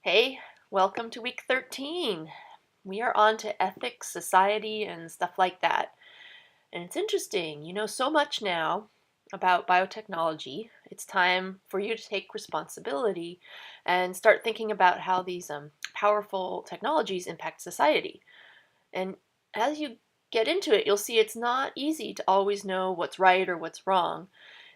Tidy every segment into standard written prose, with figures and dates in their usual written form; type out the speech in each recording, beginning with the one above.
Hey, welcome to week 13. We are on to ethics, society, and stuff like that. And it's interesting, you know so much now about biotechnology. It's time for you to take responsibility and start thinking about how these powerful technologies impact society. And as you get into it, you'll see it's not easy to always know what's right or what's wrong.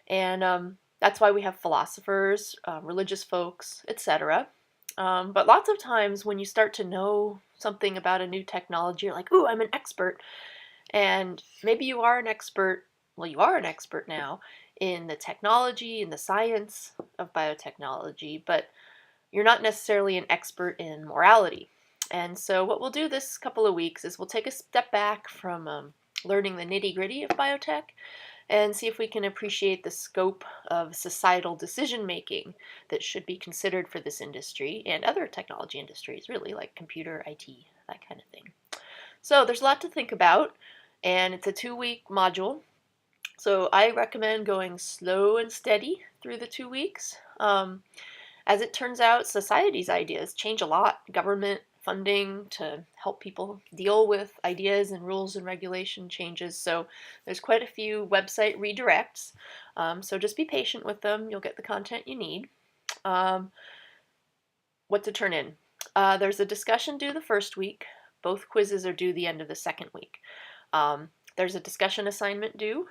And that's why we have philosophers, religious folks, etc. But lots of times when you start to know something about a new technology, you're like, ooh, I'm an expert. And maybe you are an expert, well, you are an expert now in the technology and the science of biotechnology, but you're not necessarily an expert in morality. And so, what we'll do this couple of weeks is we'll take a step back from learning the nitty gritty of biotech and see if we can appreciate the scope of societal decision making that should be considered for this industry and other technology industries, really, like computer, IT, that kind of thing. So there's a lot to think about, and it's a 2-week module. So I recommend going slow and steady through the 2 weeks. As it turns out, society's ideas change a lot. Government funding to help people deal with ideas and rules and regulation changes. So there's quite a few website redirects. So just be patient with them. You'll get the content you need. What to turn in. There's a discussion due the first week. Both quizzes are due the end of the second week. There's a discussion assignment due,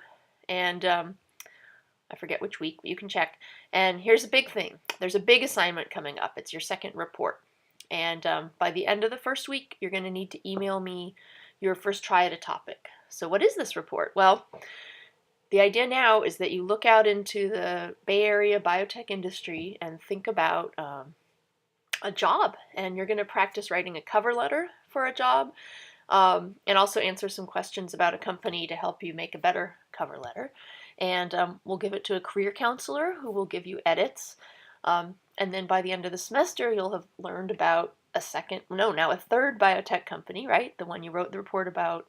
and I forget which week, but you can check. And here's a big thing. There's a big assignment coming up. It's your second report. And by the end of the first week, you're going to need to email me your first try at a topic. So what is this report? Well, the idea now is that you look out into the Bay Area biotech industry and think about a job. And you're going to practice writing a cover letter for a job and also answer some questions about a company to help you make a better cover letter. And we'll give it to a career counselor who will give you edits. And then by the end of the semester, you'll have learned about a third biotech company, right? The one you wrote the report about,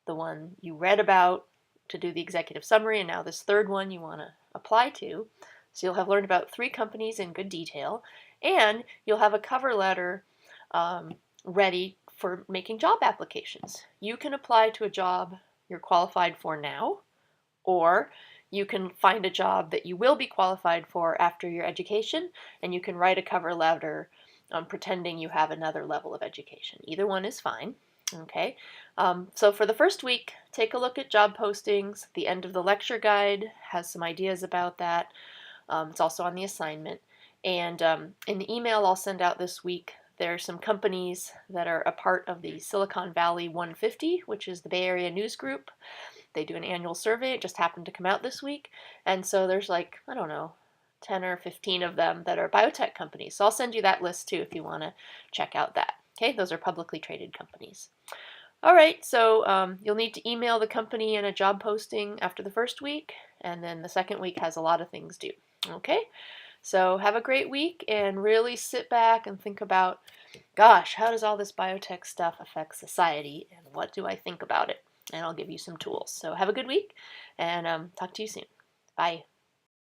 the one you read about to do the executive summary, and now this third one you want to apply to. So you'll have learned about 3 companies in good detail, and you'll have a cover letter ready for making job applications. You can apply to a job you're qualified for now, or you can find a job that you will be qualified for after your education, and you can write a cover letter pretending you have another level of education. Either one is fine. Okay, so for the first week, take a look at job postings. The end of the lecture guide has some ideas about that. It's also on the assignment. And in the email I'll send out this week, there are some companies that are a part of the Silicon Valley 150, which is the Bay Area News Group. They do an annual survey. It just happened to come out this week. And so there's like, I don't know, 10 or 15 of them that are biotech companies. So I'll send you that list too if you want to check out that. Okay, those are publicly traded companies. All right, so you'll need to email the company and a job posting after the first week, and then the second week has a lot of things due. Okay, so have a great week and really sit back and think about, gosh, how does all this biotech stuff affect society, and what do I think about it? And I'll give you some tools. So have a good week, and talk to you soon. Bye.